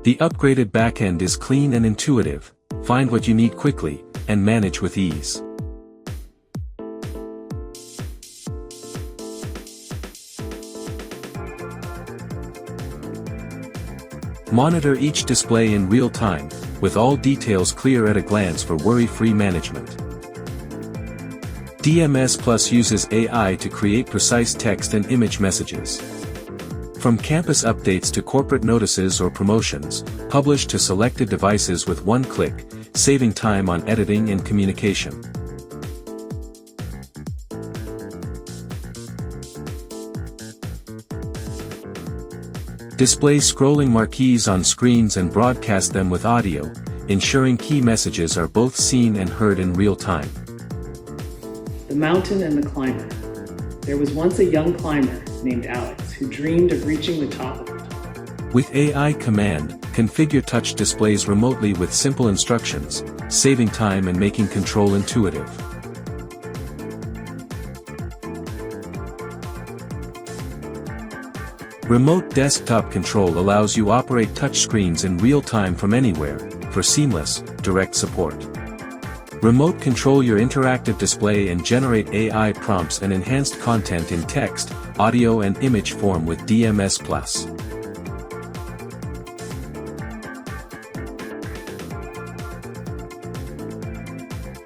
The upgraded backend is clean and intuitive, find what you need quickly, and manage with ease. Monitor each display in real time, with all details clear at a glance for worry-free management. DMS Plus uses AI to create precise text and image messages. From campus updates to corporate notices or promotions, publish to selected devices with one click, saving time on editing and communication. Display scrolling marquees on screens and broadcast them with audio, ensuring key messages are both seen and heard in real time. The mountain and the climber. There was once a young climber named Alex who dreamed of reaching the top of it. With AI Command, configure touch displays remotely with simple instructions, saving time and making control intuitive. Remote desktop control allows you operate touchscreens in real time from anywhere, for seamless, direct support. Remote control your interactive display and generate AI prompts and enhanced content in text, audio and image form with DMS Plus.